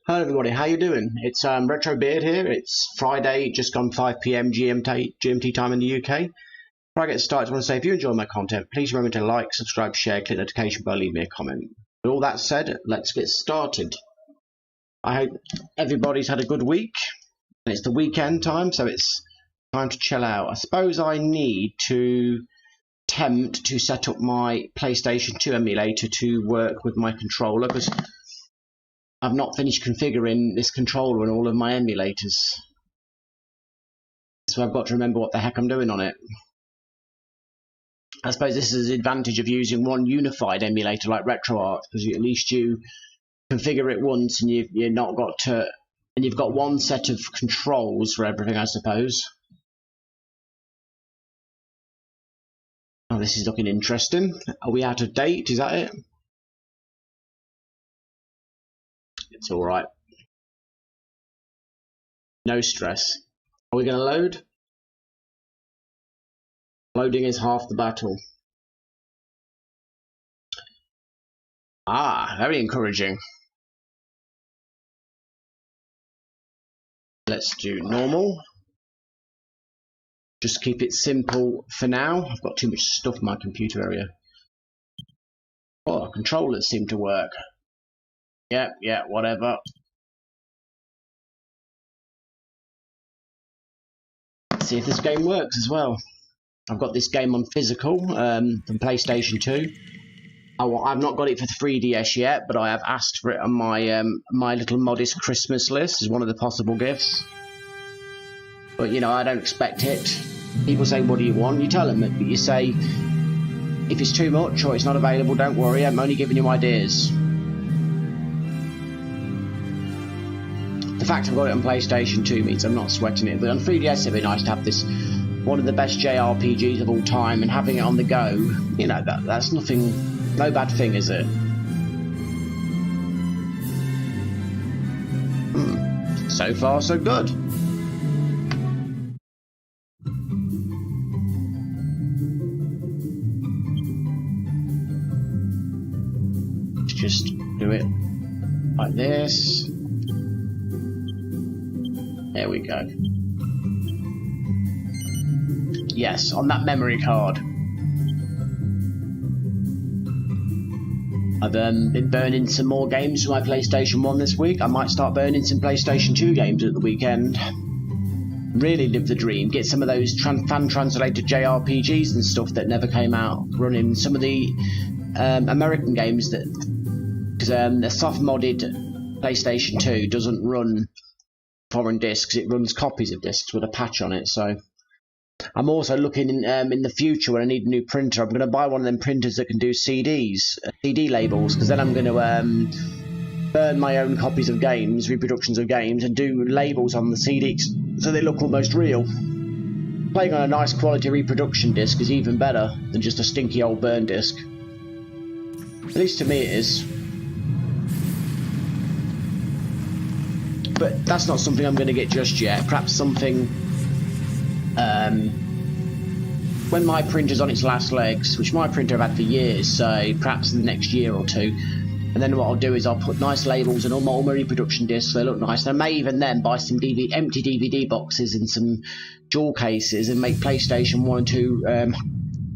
Hello everybody, how you doing? It's Retro Beard here. It's Friday, just gone 5 PM GMT time in the UK. Before I get started, I want to say if you enjoy my content, please remember to like, subscribe, share, click the notification bell, leave me a comment. With all that said, let's get started. I hope everybody's had a good week. It's the weekend time, so it's time to chill out. I suppose I need to attempt to set up my PlayStation 2 emulator to work with my controller, because I've not finished configuring this controller and all of my emulators. So I've got to remember what the heck I'm doing on it. I suppose this is the advantage of using one unified emulator like RetroArch, because at least you configure it once and you've not got to, and you've got one set of controls for everything, I suppose. Oh, this is looking interesting. Are we out of date? Is that it? It's all right. No stress. Are we going to load? Loading is half the battle. Ah, very encouraging. Let's do normal. Just keep it simple for now. I've got too much stuff in my computer area. Oh, controllers seem to work. Yeah, whatever. Let's see if this game works as well. I've got this game on physical from PlayStation 2. I've not got it for the 3DS yet, but I have asked for it on my my little modest Christmas list as one of the possible gifts. But you know, I don't expect it. People say, "What do you want?" You tell them it, but you say, if it's too much or it's not available, don't worry. I'm only giving you ideas. The fact I've got it on PlayStation 2 means I'm not sweating it, but on 3DS it'd be nice to have this, one of the best JRPGs of all time, and having it on the go, you know, that's nothing, no bad thing, is it? So far so good. Let's just do it like this. There we go. Yes, on that memory card. I've been burning some more games for my PlayStation 1 this week. I might start burning some PlayStation 2 games at the weekend. Really live the dream. Get some of those fan-translated JRPGs and stuff that never came out running. Some of the American games that... because the soft-modded PlayStation 2 doesn't run foreign discs, it runs copies of discs with a patch on it. So I'm also looking in the future when I need a new printer. I'm going to buy one of them printers that can do CDs, CD labels, because then I'm going to burn my own copies of games, reproductions of games, and do labels on the CDs so they look almost real. Playing on a nice quality reproduction disc is even better than just a stinky old burn disc. At least to me it is. But that's not something I'm going to get just yet. Perhaps something when my printer's on its last legs, which my printer I've had for years, so perhaps in the next year or two. And then what I'll do is I'll put nice labels on all my reproduction discs so they look nice. And I may even then buy some empty DVD boxes and some jewel cases and make PlayStation 1 and 2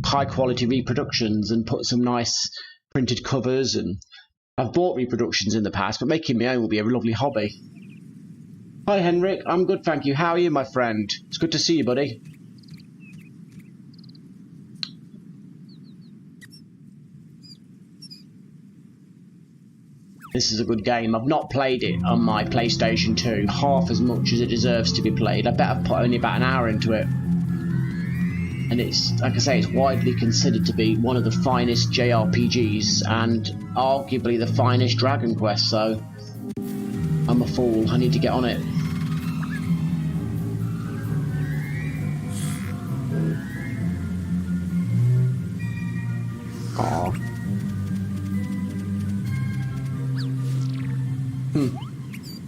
high quality reproductions and put some nice printed covers. And I've bought reproductions in the past, but making my own will be a lovely hobby. Hi Henrik, I'm good, thank you. How are you, my friend? It's good to see you, buddy. This is a good game. I've not played it on my PlayStation 2 half as much as it deserves to be played. I bet I've put only about an hour into it. And it's, like I say, it's widely considered to be one of the finest JRPGs and arguably the finest Dragon Quest, so I'm a fool. I need to get on it. Aw.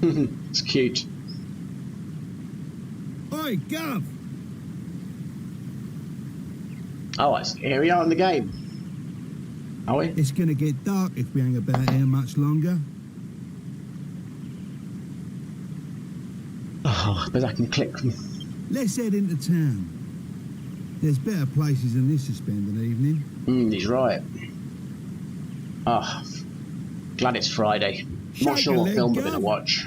It's cute. Oi, Gov! Oh, here we are in the game. Are we? It's gonna get dark if we hang about here much longer. Oh, but I can click. Let's head into town. There's better places than this to spend an evening. He's right. Ah, glad it's Friday. Not sure what film we're going to watch.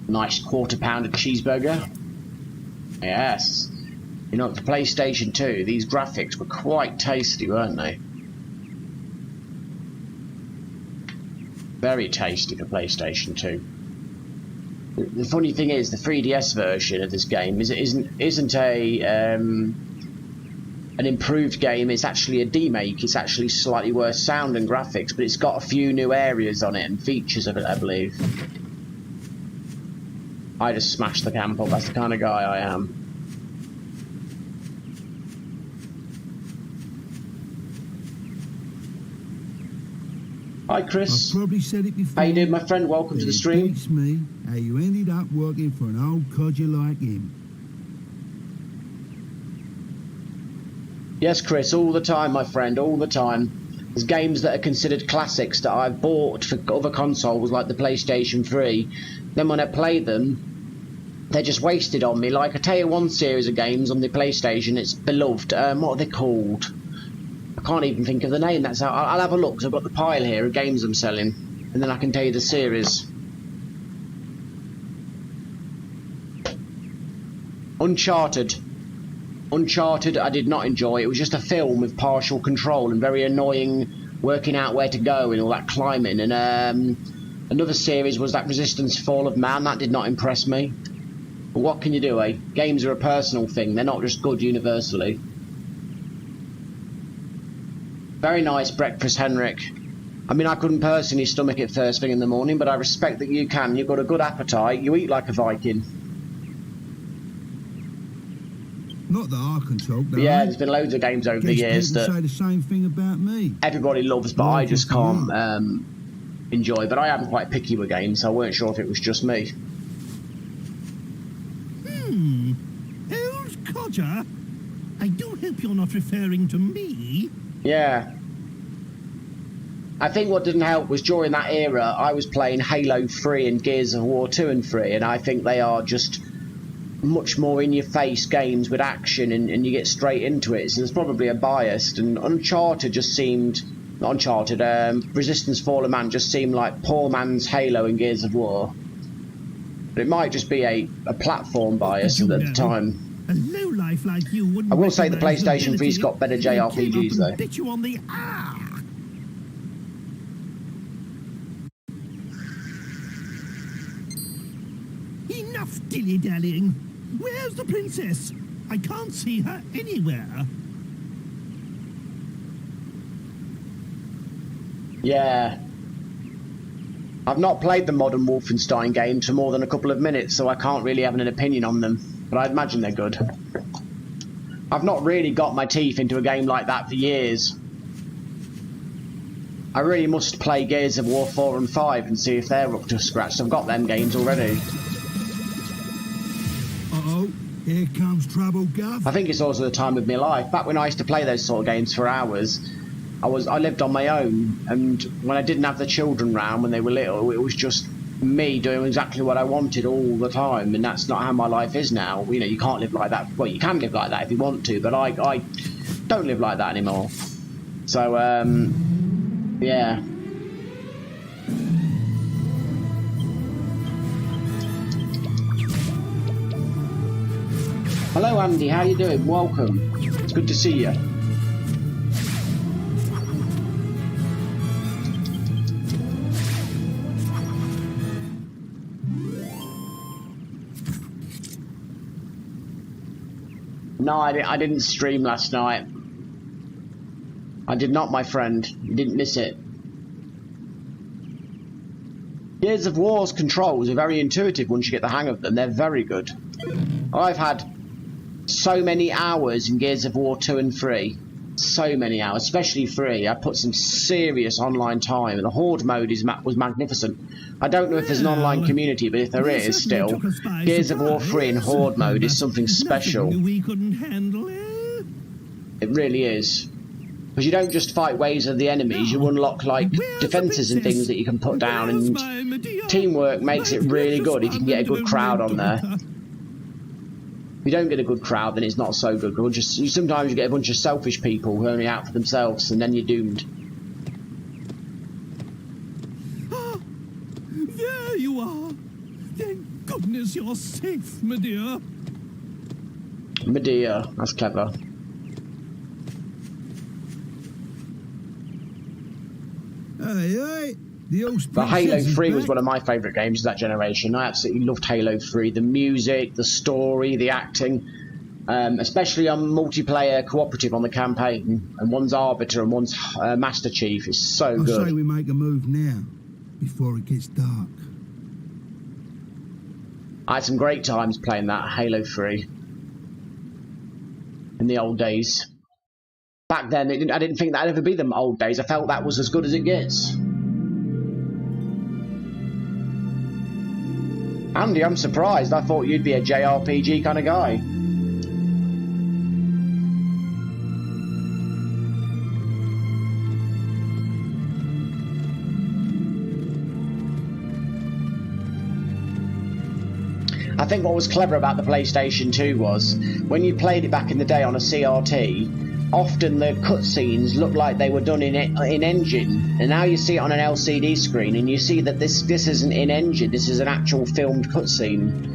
Nice quarter-pounder cheeseburger. Yes. You know, for PlayStation 2, these graphics were quite tasty, weren't they? Very tasty for PlayStation 2. The funny thing is, the 3DS version of this game isn't an improved game. It's actually a demake. It's actually slightly worse sound and graphics, but it's got a few new areas on it and features of it, I believe. I just smashed the camp up. That's the kind of guy I am. Hi, Chris. I've probably said it before. How you doing, my friend? Welcome to the stream. It beats me how you ended up working for an old codger like him. Yes, Chris, all the time, my friend, all the time. There's games that are considered classics that I've bought for other consoles, like the PlayStation 3. Then when I play them, they're just wasted on me. Like, I tell you one series of games on the PlayStation, it's beloved. What are they called? I can't even think of the name. That's how I'll have a look, because I've got the pile here of games I'm selling, and then I can tell you the series. Uncharted. Uncharted I did not enjoy. It was just a film with partial control and very annoying working out where to go and all that climbing. And another series was that Resistance Fall of Man. That did not impress me. But what can you do, eh? Games are a personal thing. They're not just good universally. Very nice breakfast, Henrik. I mean, I couldn't personally stomach it first thing in the morning, but I respect that you can. You've got a good appetite. You eat like a Viking. Not that I can talk, though. Yeah, there's been loads of games over the years that say the same thing about me. Everybody loves, but I just can't enjoy. But I am quite picky with games, so I weren't sure if it was just me. Old codger? I do hope you're not referring to me. Yeah. I think what didn't help was during that era, I was playing Halo 3 and Gears of War 2 and 3, and I think they are just much more in-your-face games with action, and you get straight into it, so there's probably a bias. And Uncharted just seemed... Not Uncharted, Resistance Fall of Man just seemed like poor man's Halo and Gears of War. But it might just be a platform bias at the time. A lowlife like you wouldn't. I will say the PlayStation 3's got better JRPGs though. Bit you on the Enough dilly-dallying. Where's the princess? I can't see her anywhere. Yeah. I've not played the modern Wolfenstein games for more than a couple of minutes, so I can't really have an opinion on them. But I'd imagine they're good. I've not really got my teeth into a game like that for years. I really must play Gears of War 4 and 5 and see if they're up to scratch. I've got them games already. Uh-oh, here comes trouble, Gov. I think it's also the time of my life. Back when I used to play those sort of games for hours, I lived on my own, and when I didn't have the children round when they were little, it was just me doing exactly what I wanted all the time, and that's not how my life is now. You know, you can't live like that. Well, you can live like that if you want to, but I don't live like that anymore. So, yeah. Hello, Andy. How you doing? Welcome. It's good to see you. No, I didn't stream last night. I did not, my friend. You didn't miss it. Gears of War's controls are very intuitive once you get the hang of them. They're very good. I've had so many hours in Gears of War 2 and 3. So many hours, especially 3. I put some serious online time, and the Horde mode was magnificent. I don't know if there's an online community, but if there is, still, Gears of War 3 in Horde mode is something special. We couldn't handle it. It really is. Because you don't just fight waves of the enemies, you unlock, like, defences and things that you can put down, and teamwork makes it really good if you can get a good crowd on there. If you don't get a good crowd, then it's not so good. Sometimes you get a bunch of selfish people who are only out for themselves, and then you're doomed. Ah, there you are. Thank goodness you're safe, my dear. My dear, that's clever. Hey, But Halo 3 was one of my favourite games of that generation. I absolutely loved Halo 3. The music, the story, the acting, especially on multiplayer cooperative on the campaign. And one's Arbiter and one's Master Chief. It's so good. I say we make a move now, before it gets dark. I had some great times playing that Halo 3 in the old days. Back then, I didn't think that'd ever be the old days. I felt that was as good as it gets. Andy, I'm surprised. I thought you'd be a JRPG kind of guy. I think what was clever about the PlayStation 2 was, when you played it back in the day on a CRT, often the cutscenes looked like they were done in engine, and now you see it on an LCD screen, and you see that this isn't in engine. This is an actual filmed cutscene.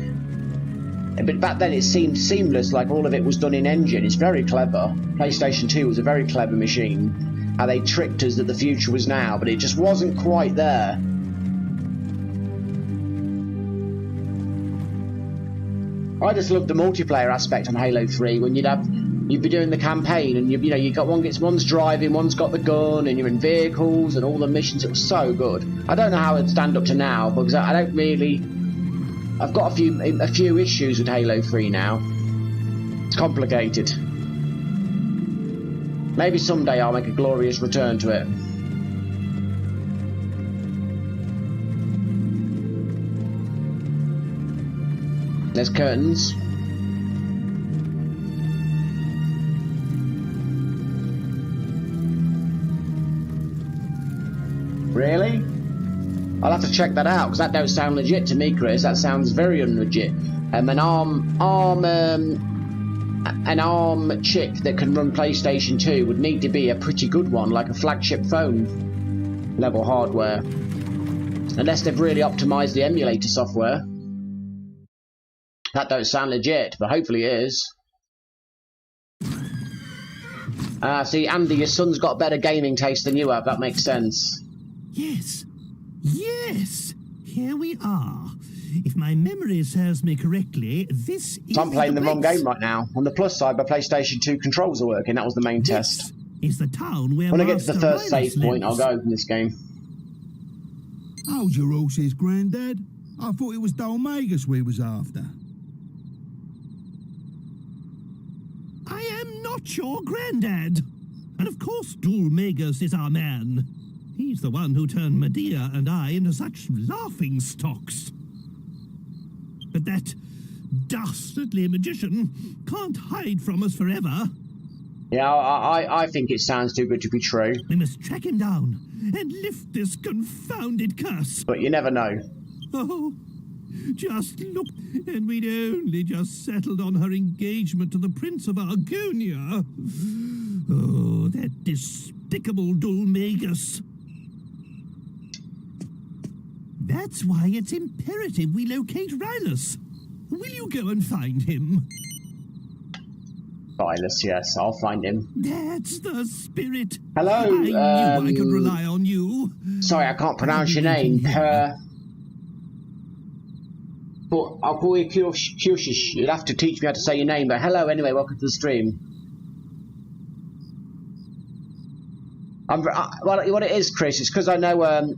But back then it seemed seamless, like all of it was done in engine. It's very clever. PlayStation 2 was a very clever machine. How they tricked us that the future was now, but it just wasn't quite there. I just loved the multiplayer aspect on Halo 3 when you'd be doing the campaign, and you got one's driving, one's got the gun, and you're in vehicles and all the missions. It was so good. I don't know how it'd stand up to now, because I don't really. I've got a few issues with Halo 3 now. It's complicated. Maybe someday I'll make a glorious return to it. There's curtains. Really? I'll have to check that out, because that don't sound legit to me, Chris. That sounds very unlegit. An ARM chip that can run PlayStation 2 would need to be a pretty good one, like a flagship phone level hardware. Unless they've really optimized the emulator software. That don't sound legit, but hopefully it is. See, Andy, your son's got better gaming taste than you have. That makes sense. Yes. Yes. Here we are. If my memory serves me correctly, this is So I'm playing the wrong game right now. On the plus side, my PlayStation 2 controls are working. That was the main test. Is the town where when I get to the first save point, I'll go in this game. How's your horses, Grandad? I thought it was Dalmagus we was after. I am not your Grandad. And of course Dalmagus is our man. He's the one who turned Medea and I into such laughing stocks. But that dastardly magician can't hide from us forever. Yeah, I think it sounds too good to be true. We must track him down and lift this confounded curse. But you never know. Oh, just look, and we'd only just settled on her engagement to the Prince of Argonia. Oh, that despicable Dalmagus. That's why it's imperative we locate Rylus. Will you go and find him? Rylus, yes, I'll find him. That's the spirit. Hello, I knew I could rely on you. Sorry, I can't pronounce your name. But I'll call you Kyoshish. You'll have to teach me how to say your name. But hello, anyway, welcome to the stream. Well, what it is, Chris, it's because I know ARM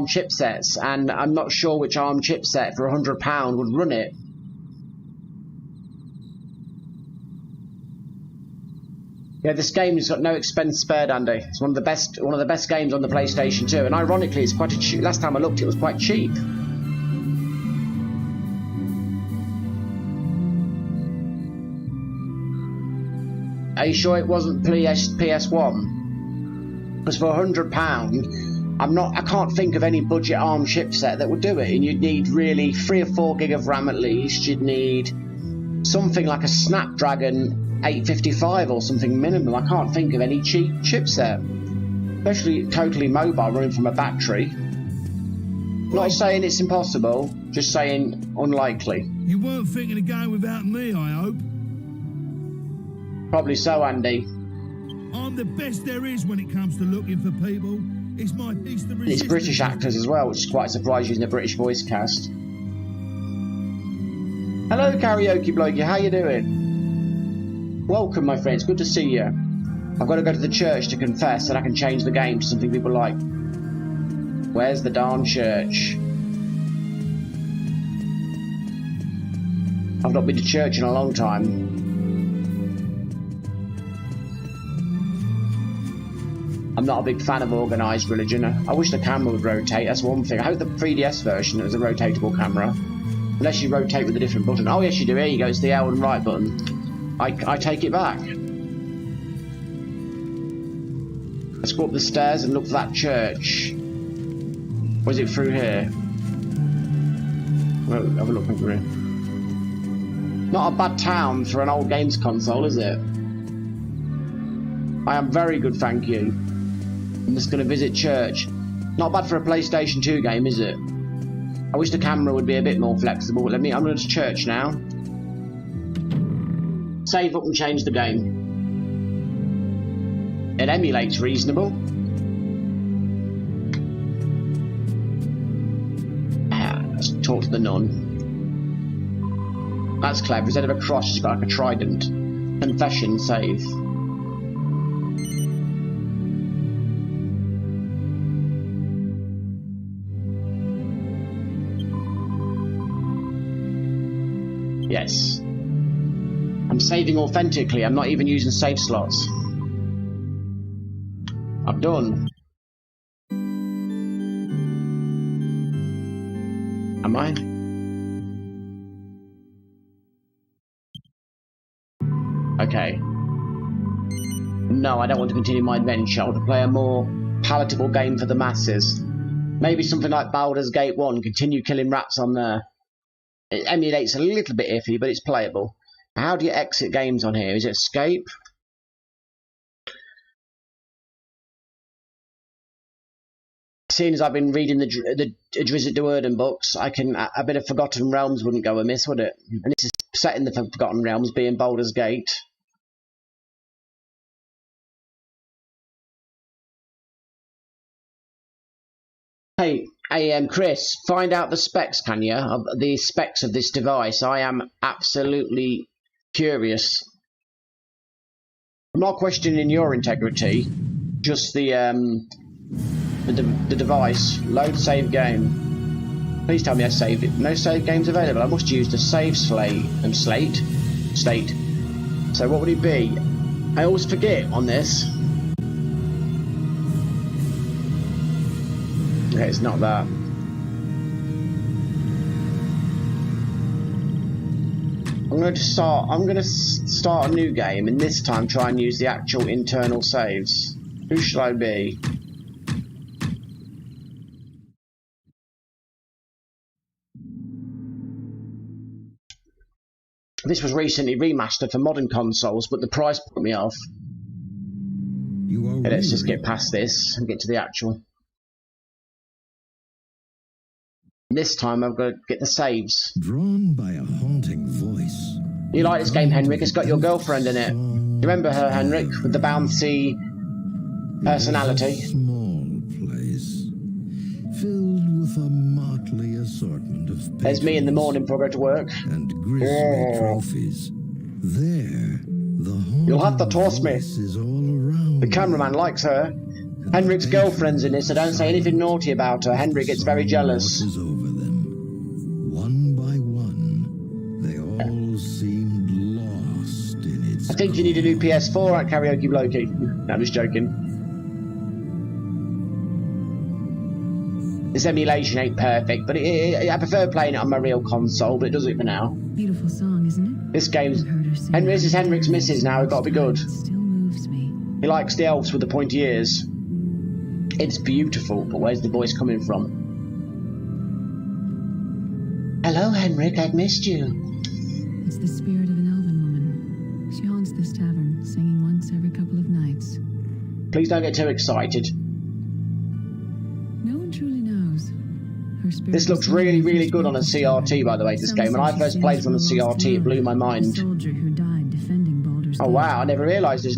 chipsets, and I'm not sure which ARM chipset for £100 would run it. Yeah, this game has got no expense spared, Andy. It's one of the best games on the PlayStation 2, and ironically, it's quite a cheap. Last time I looked, it was quite cheap. Are you sure it wasn't PS1? Because for £100, I can't think of any budget ARM chipset that would do it. And you'd need really 3 or 4 gig of RAM at least. You'd need something like a Snapdragon 855 or something minimum. I can't think of any cheap chipset, especially totally mobile, running from a battery. Not saying it's impossible, just saying unlikely. You weren't thinking of going without me, I hope. Probably so, Andy. I'm the best there is when it comes to looking for people. It's my piece of resistance. It's British actors as well, which is quite surprising using a British voice cast. Hello, Karaoke Blokey, how you doing? Welcome, my friends. Good to see you. I've got to go to the church to confess that I can change the game to something people like. Where's the darn church? I've not been to church in a long time. I'm not a big fan of organised religion. I wish the camera would rotate, that's one thing. I hope the 3DS version is a rotatable camera. Unless you rotate with a different button. Oh yes you do, here you go, it's the L and right button. I take it back. Let's go up the stairs and look for that church. Or is it through here? Well, have a look over here. Not a bad town for an old games console, is it? I am very good, thank you. I'm just going to visit church. Not bad for a PlayStation 2 game, is it? I wish the camera would be a bit more flexible. I'm going to church now. Save up and change the game. It emulates reasonable. Let's talk to the nun. That's clever. Instead of a cross, she's got like a trident. Confession, save. Yes. I'm saving authentically. I'm not even using save slots. I'm done. Am I? Okay. No, I don't want to continue my adventure. I want to play a more palatable game for the masses. Maybe something like Baldur's Gate 1. Continue killing rats on there. It emulates a little bit iffy, but it's playable. How do you exit games on here? Is it escape? Seeing as I've been reading the Drizzt Do'Urden books, a bit of Forgotten Realms wouldn't go amiss, would it? And this is set in the Forgotten Realms, being Baldur's Gate. Hey, Chris, find out the specs, can you? The specs of this device. I am absolutely curious. I'm not questioning your integrity, just the device. Load save game. Please tell me I saved it. No save games available. I must use the save state. So what would it be? I always forget on this. Okay, it's not that. I'm going to start a new game, and this time try and use the actual internal saves. Who should I be? This was recently remastered for modern consoles, but the price put me off. Okay, let's just get past this and get to the actual. This time I've got to get the saves. Drawn by a haunting voice. You like this game, Henrik? It's got your girlfriend in it. You remember her, Henrik, with the bouncy personality? Small place, filled with a motley assortment of There's me in the morning before I go to work. And grisly trophies. There, the You'll have to toss me. is all around. The cameraman likes her. Henrik's girlfriend's in it, so don't say anything naughty about her. Henrik gets very jealous. Over them. One by one, they all seemed lost in its think you need a new PS4 at Karaoke Blokey. No, I'm just joking. This emulation ain't perfect, but I prefer playing it on my real console, but it does it for now. Beautiful song, isn't it? This game's... This is Henrik's missus now, it's got to be good. Still moves me. He likes the elves with the pointy ears. It's beautiful, but where's the voice coming from? Hello, Henrik, I've missed you. It's the spirit of an elven woman. She haunts this tavern, singing once every couple of nights. Please don't get too excited. No one truly knows. Her spirit This looks really, really good on a CRT, by the way, this game. When I first played it on the CRT, it blew my mind. Soldier who died defending Baldur's Oh, wow, I never realised there's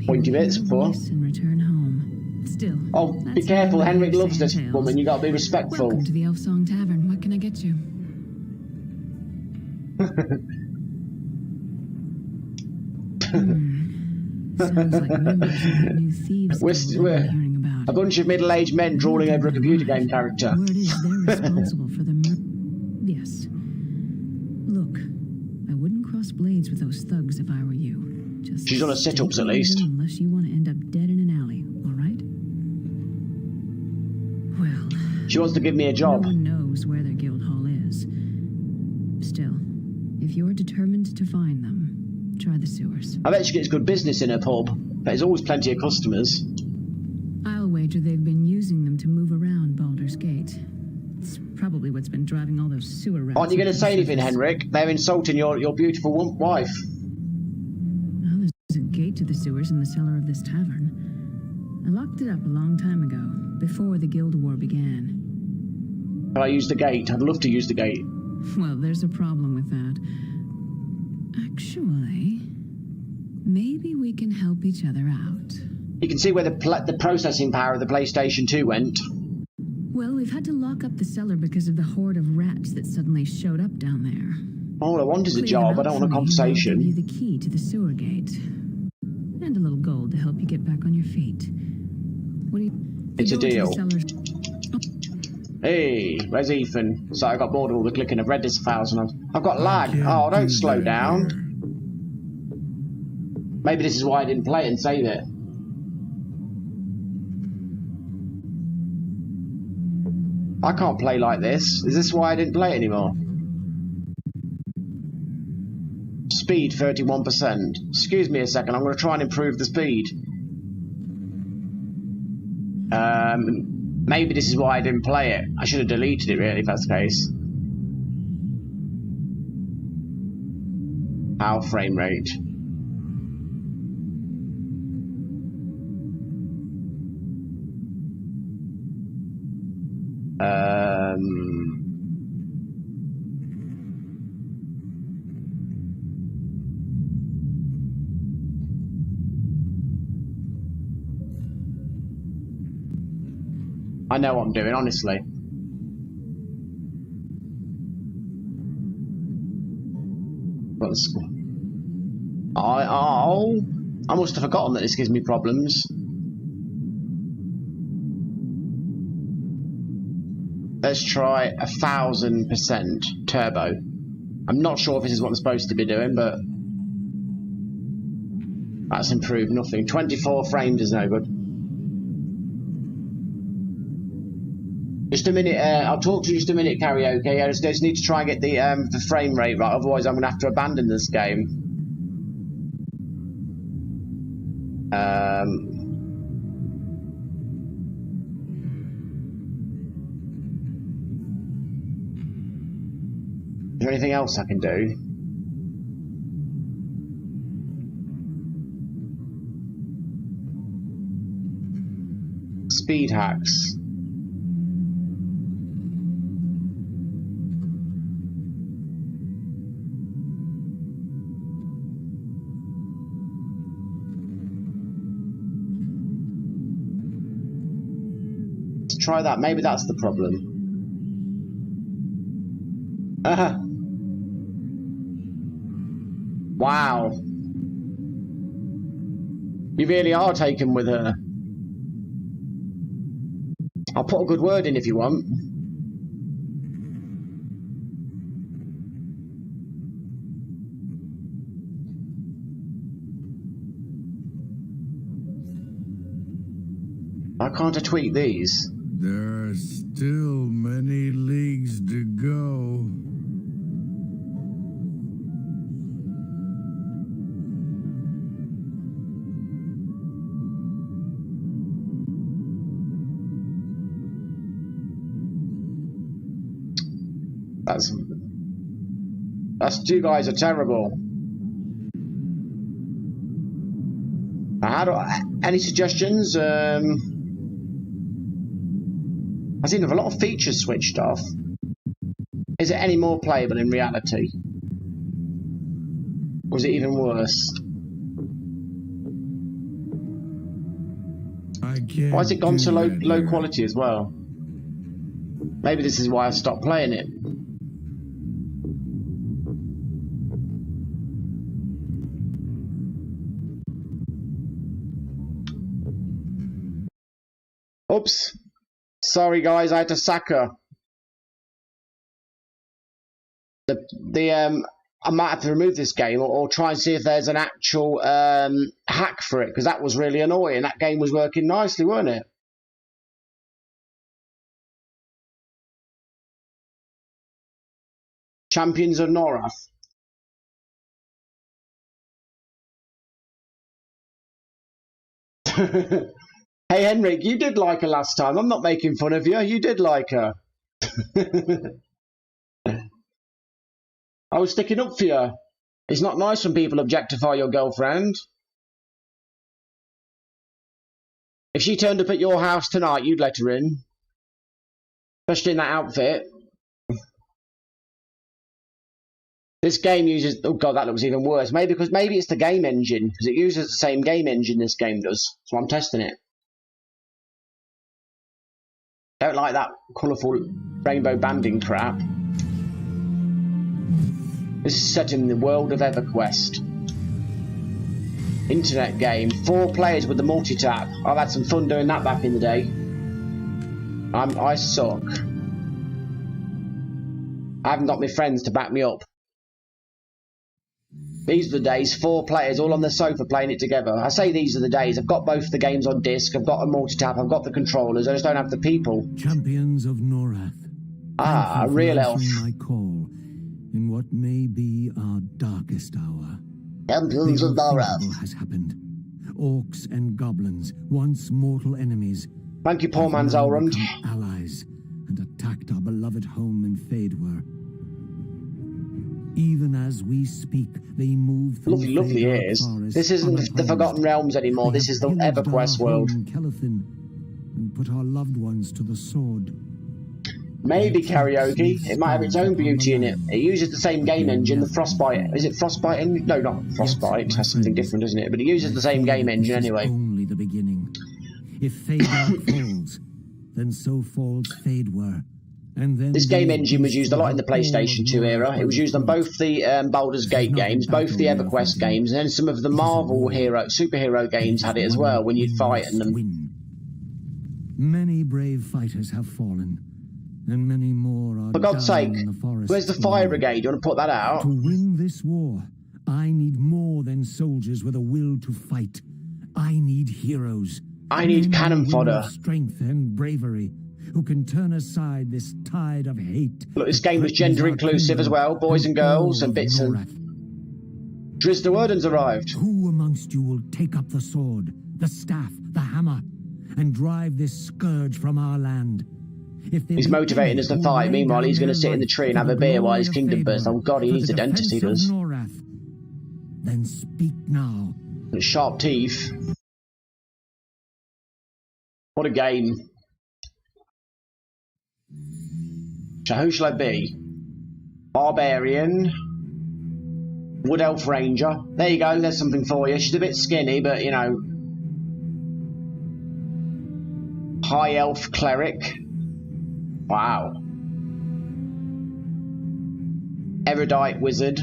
pointy bits before. And return home. Still, Oh, be careful, Henrik loves this woman, you gotta be respectful. Welcome to the Elf Song Tavern. What can I get you? Sounds like members of that new thieves guild we're hearing about. A bunch of middle-aged men drooling over a computer game character. Word is they're responsible for the Yes. Look, I wouldn't cross blades with those thugs if I were you. Just She's on her sit-ups at least. Unless you want to end up dead in an alley, all right? Well, She wants to give me a job. no one knows where their guild hall is. Still, if you're determined to find them, try the sewers. I bet she gets good business in her pub. But there's always plenty of customers. I'll wager they've been using them to move around Baldur's Gate. It's probably what's been driving all those sewer rats. Aren't you going to say anything, Henrik? They're insulting your beautiful wife. Well, there's a gate to the sewers in the cellar of this tavern. I locked it up a long time ago, before the Guild War began. Can I use the gate? I'd love to use the gate. Well, there's a problem with that. Actually, maybe we can help each other out. You can see where the processing power of the PlayStation 2 went. Well, we've had to lock up the cellar because of the horde of rats that suddenly showed up down there. All I want is a Clear job. them I don't out want a for me, and I'll conversation. give you the key to the sewer gate. And a little gold to help you get back on your feet. What do you... It's a go to the deal. cellar- Hey, where's Ethan? So I got bored of all the clicking. I've read this 1,000. I've got lag. Oh, don't slow down. Maybe this is why I didn't play it and save it. I can't play like this. Is this why I didn't play it anymore? Speed 31%. Excuse me a second, I'm going to try and improve the speed. Maybe this is why I didn't play it. I should have deleted it really if that's the case. How frame rate? I know what I'm doing, honestly. I must have forgotten that this gives me problems. Let's try 1,000% turbo. I'm not sure if this is what I'm supposed to be doing, but that's improved nothing. 24 frames is no good. Just a minute, I'll talk to you just a minute, Karaoke. I just need to try and get the frame rate right, otherwise I'm going to have to abandon this game. Is there anything else I can do? Speed hacks. Try that. Maybe that's the problem. Wow. You really are taken with her. I'll put a good word in if you want. can't I tweak these? There are still many leagues to go. You guys are terrible. Any suggestions? I seem to have a lot of features switched off. Is it any more playable in reality? Or is it even worse? Why has it gone so low quality as well? Maybe this is why I stopped playing it. Oops. Sorry guys, I had to sack her. I might have to remove this game or try and see if there's an actual hack for it, because that was really annoying. That game was working nicely, wasn't it? Champions of Norath. Hey Henrik, you did like her last time. I'm not making fun of you. You did like her. I was sticking up for you. It's not nice when people objectify your girlfriend. If she turned up at your house tonight, you'd let her in. Especially in that outfit. This game uses... Oh god, that looks even worse. Maybe it's the game engine. Because it uses the same game engine this game does. So I'm testing it. Don't like that colourful rainbow banding crap. This is set in the world of EverQuest. Internet game. 4 players with the multi-tap. I've had some fun doing that back in the day. I suck. I haven't got my friends to back me up. These are the days, 4 players all on the sofa playing it together. I say these are the days. I've got both the games on disc. I've got a multi-tap. I've got the controllers. I just don't have the people. Champions of Norath. Ah, a real elf. My call in what may be our darkest hour. Champions of Norath. Has happened. Orcs and goblins, once mortal enemies. Thank you, poor man's Elrond. Allies and attacked our beloved home in Fadewar. Even as we speak, they move through lovely ears. This isn't the Forgotten Realms anymore. This is the EverQuest world. And put our loved ones to the sword. Maybe karaoke. It might have its own beauty in it. It uses the same game engine, the Frostbite. Is it Frostbite? No, not Frostbite. That's something different, isn't it? But it uses the same game engine anyway. Only the beginning. If Fadewar falls, then so falls Fadewar. And then this game engine was used a lot in the PlayStation 2 era. It was used on both the Baldur's Gate games, both the EverQuest games, and then some of the Marvel superhero games had it as well when you'd fight in them. Many brave fighters have fallen, and many more are. For God's sake, in the forest. Where's the fire brigade? You want to put that out? To win this war, I need more than soldiers with a will to fight. I need heroes. I need cannon fodder. Strength and bravery. Who can turn aside this tide of hate. Look, this game was gender inclusive as well, boys and girls and bits of... Drizzt Do'Urden's arrived. Who amongst you will take up the sword, the staff, the hammer, and drive this scourge from our land? He's motivating us to fight, meanwhile he's going to sit in the tree and have a beer while his kingdom bursts. Oh god, he needs a dentist, he does. Then speak now. And sharp teeth. What a game. So who shall I be? Barbarian. Wood Elf Ranger. There you go, there's something for you. She's a bit skinny, but you know. High Elf Cleric. Wow. Erudite Wizard.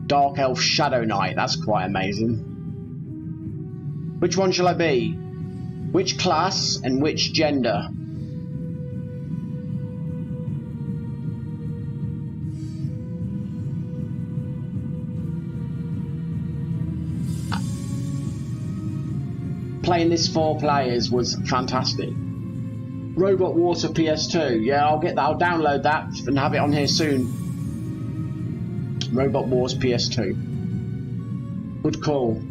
Dark Elf Shadow Knight. That's quite amazing. Which one shall I be? Which class and which gender? playing this 4 players was fantastic. Robot Wars for PS2. Yeah, I'll get that. I'll download that and have it on here soon. Robot Wars PS2. Good call.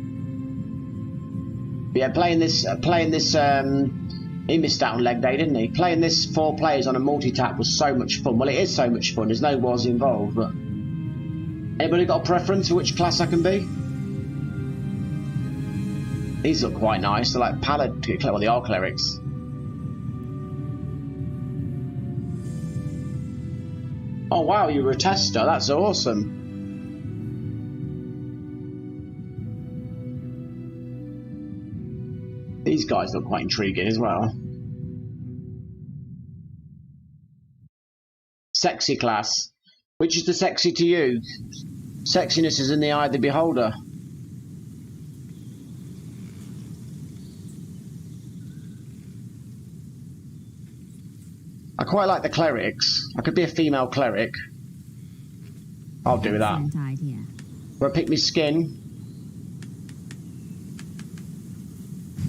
But yeah, playing this. He missed out on leg day, didn't he? Playing this 4 players on a multi-tap was so much fun. Well, it is so much fun. There's no wars involved, but anybody got a preference for which class I can be? These look quite nice. They're like paladin. Well, they are clerics. Oh wow, you were a tester. That's awesome. These guys look quite intriguing as well. Sexy class. Which is the sexy to you? Sexiness is in the eye of the beholder. I quite like the clerics. I could be a female cleric. I'll do that. Will I pick my skin?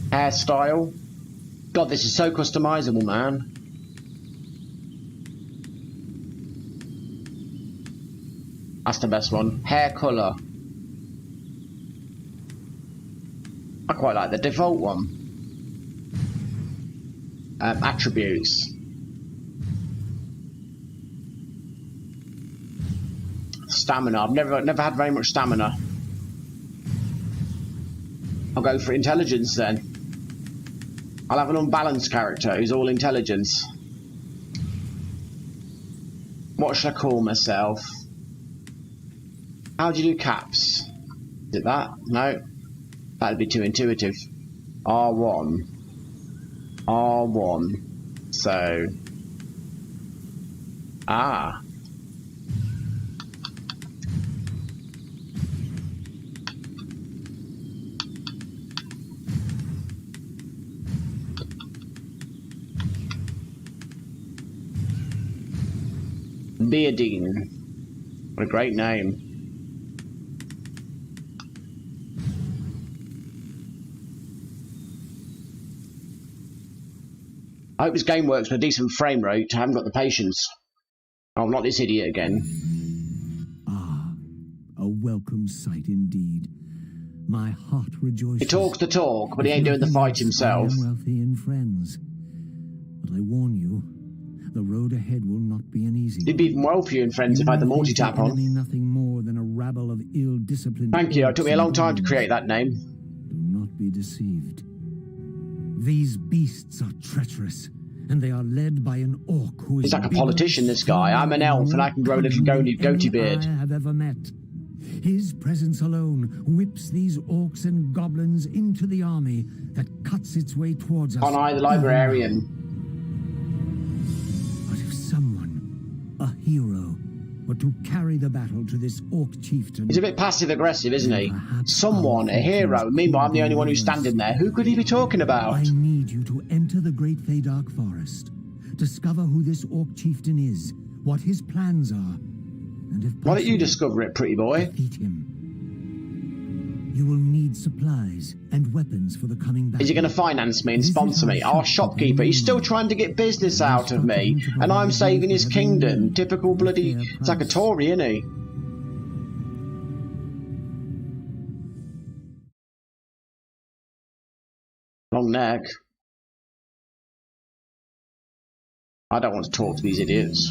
Hairstyle. God, this is so customizable, man. That's the best one. Hair colour. I quite like the default one. Attributes. Stamina. I've never had very much stamina. I'll go for intelligence then. I'll have an unbalanced character who's all intelligence. What should I call myself? How do you do caps? Is it that? No. That'd be too intuitive. R1. R1. So. Ah. Beardine. What a great name. I hope this game works with a decent frame rate. I haven't got the patience. Oh, not this idiot again. Ah, a welcome sight indeed. My heart rejoices. He talks the talk, but he ain't doing the fight himself. I am wealthy in friends, but I warn you, the road ahead will not be an easy. It'd be even wealthier in friends if I had the multi-tap on. Nothing more than a rabble of ill-disciplined. Thank you. It took me a long time to create that name. Do not be deceived. These beasts are treacherous, and they are led by an orc who is. He's like a politician, this guy. I'm an elf, and I can grow a little goatee beard. I have ever met. His presence alone whips these orcs and goblins into the army that cuts its way towards us. On I, the librarian. But if someone, a hero, were to carry the battle to this orc chieftain... He's a bit passive-aggressive, isn't he? Someone, a hero. Meanwhile, I'm the only one who's standing there. Who could he be talking about? I need you to enter the Great Feydark Forest, discover who this orc chieftain is, what his plans are, and if possible, why don't you discover it, pretty boy? defeat him. You will need supplies and weapons for the coming battle. Is he going to finance me and sponsor me? Our shopkeeper, he's still trying to get business out of me, and I'm saving his kingdom. Typical bloody... It's like a Tory, isn't he? Long neck. I don't want to talk to these idiots.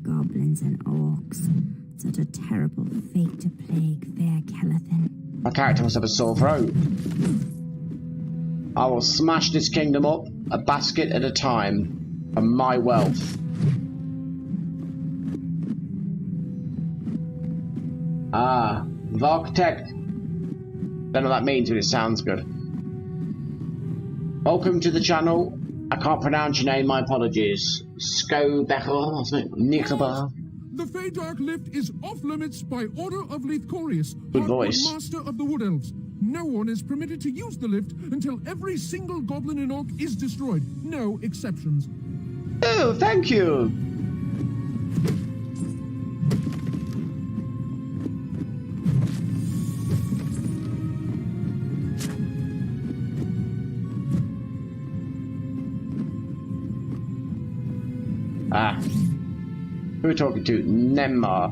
Goblins and orcs. Such a terrible fate to plague fair Kelethin. My character must have a sore throat. I will smash this kingdom up, a basket at a time, for my wealth. Ah, Varktech. Don't know what that means, but it sounds good. Welcome to the channel. I can't pronounce your name, my apologies. Skobechel, or something. Nicobar. The Feydark lift is off limits by order of Leithcorius, Good voice. Master of the Wood Elves. No one is permitted to use the lift until every single goblin and orc is destroyed. No exceptions. Oh, thank you. Ah. Who are we talking to? Nemar.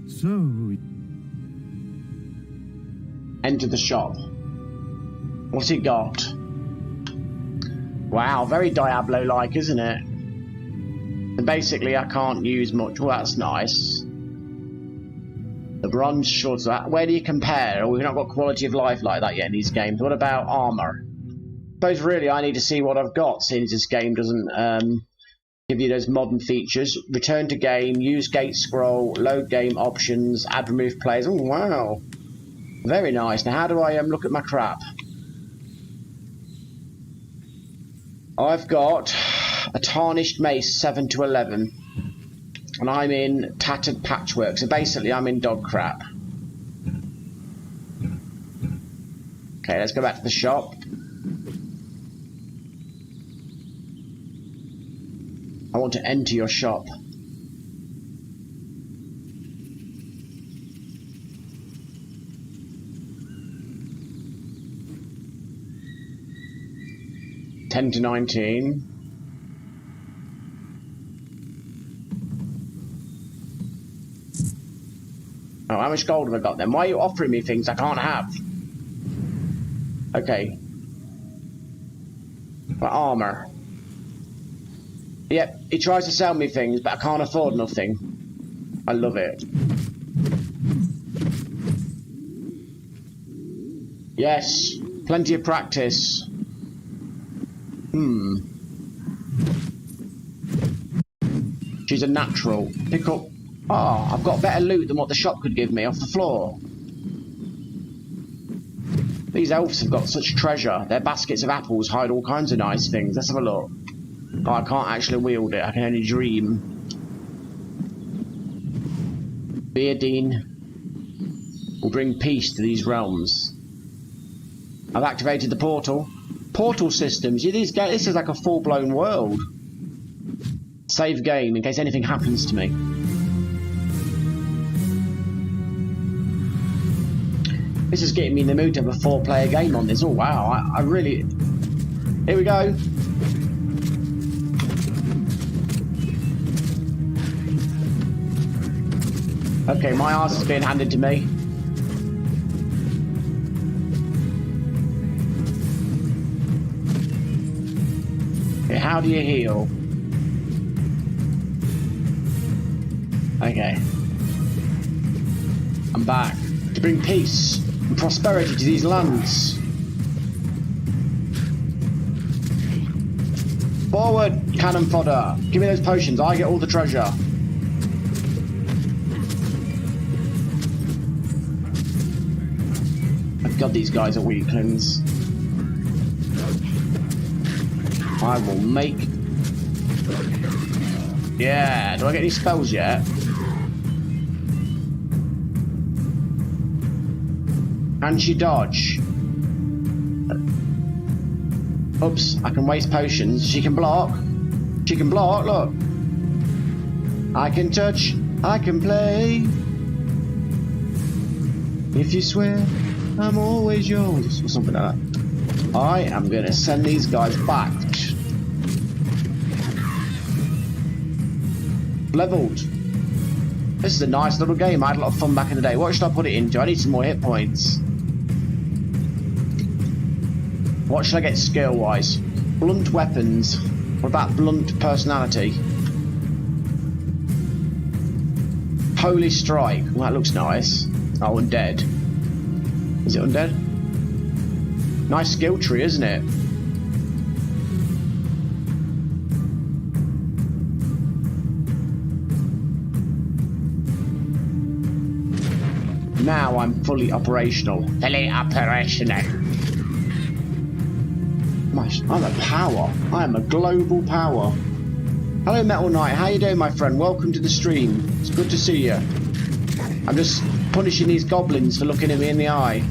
So, Enter the shop. What's he got? Wow, very Diablo-like, isn't it? And basically, I can't use much. Well, that's nice. The bronze swords. Where do you compare? We've not got quality of life like that yet in these games. What about armor? I suppose really I need to see what I've got, since this game doesn't give you those modern features. Return to game, use gate scroll, load game options, add remove players. Oh wow, very nice. Now how do I look at my crap? I've got a tarnished mace 7 to 11. And I'm in tattered patchwork, so basically I'm in dog crap. Okay, let's go back to the shop. I want to enter your shop. $10 to $19. Oh, how much gold have I got then? Why are you offering me things I can't have? Okay. For armor. Yep, he tries to sell me things, but I can't afford nothing. I love it. Yes, plenty of practice. She's a natural. Pick up. Oh, I've got better loot than what the shop could give me off the floor. These elves have got such treasure. Their baskets of apples hide all kinds of nice things. Let's have a look. Oh, I can't actually wield it. I can only dream. Beardine will bring peace to these realms. I've activated the portal. Portal systems. Yeah, this is like a full-blown world. Save game in case anything happens to me. This is getting me in the mood to have a 4-player game on this. Oh wow, I really... Here we go. Okay, my arse is being handed to me. Okay, how do you heal? Okay. I'm back to bring peace and prosperity to these lands. Forward, cannon fodder. Give me those potions, I get all the treasure. God, these guys are weaklings. I will make... Yeah, do I get any spells yet? Can she dodge? Oops, I can waste potions. She can block. She can block, look. I can touch, I can play. If you swear I'm always yours, or something like that. I am going to send these guys back. Leveled. This is a nice little game. I had a lot of fun back in the day. What should I put it into? I need some more hit points. What should I get skill-wise? Blunt weapons. What about blunt personality? Holy strike. Well, that looks nice. Oh, undead. Is it undead? Nice skill tree, isn't it? Now I'm fully operational. Fully operational. I'm a power. I am a global power. Hello, Metal Knight. How you doing, my friend? Welcome to the stream. It's good to see you. I'm just punishing these goblins for looking at me in the eye.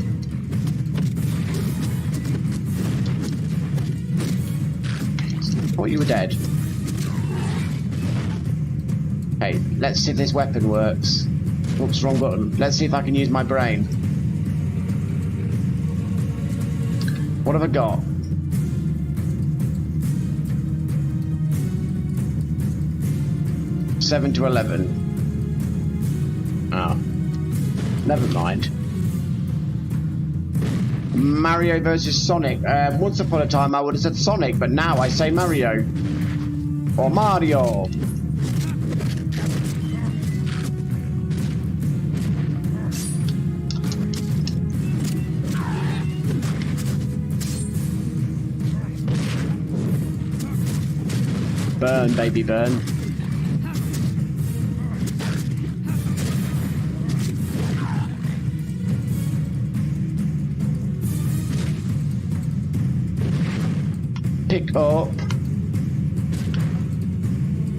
Thought you were dead. Okay, let's see if this weapon works. Oops, wrong button. Let's see if I can use my brain. What have I got? Seven to 11. Oh. Never mind. Mario versus Sonic. Once upon a time I would have said Sonic, but now I say Mario. Or Mario. Burn, baby, burn. Pick up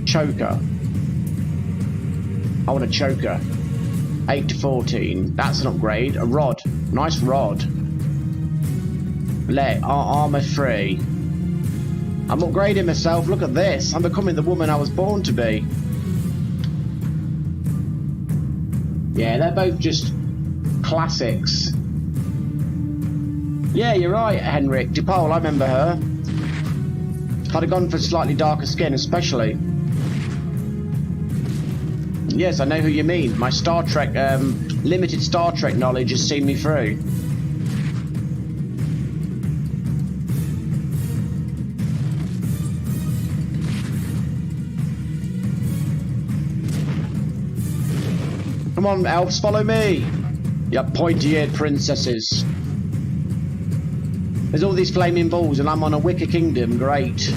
choker. I want a choker. 8 to 14. That's an upgrade. A rod. Nice rod. Armor 3. I'm upgrading myself. Look at this. I'm becoming the woman I was born to be. Yeah, they're both just classics. Yeah, you're right, Henrik. DePaul, I remember her. I'd have gone for slightly darker skin, especially. Yes, I know who you mean. My Star Trek, limited Star Trek knowledge has seen me through. Come on, elves, follow me! You pointy-eared princesses. There's all these flaming balls and I'm on a Wicker Kingdom, great.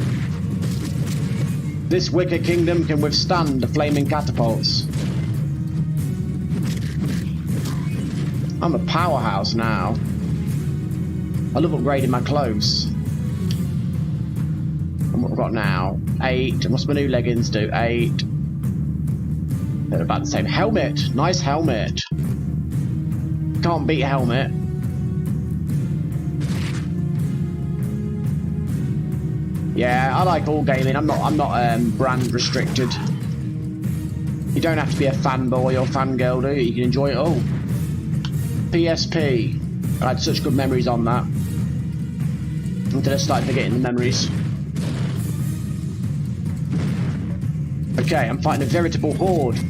This Wicker Kingdom can withstand the flaming catapults. I'm a powerhouse now. I love upgrading my clothes. And what have I got now? 8. What's my new leggings do? 8. They're about the same. Helmet! Nice helmet. Can't beat helmet. Yeah, I like all gaming. I'm not brand restricted. You don't have to be a fanboy or fangirl, do you? You can enjoy it all. PSP. I had such good memories on that. Until I started forgetting the memories. Okay, I'm fighting a veritable horde.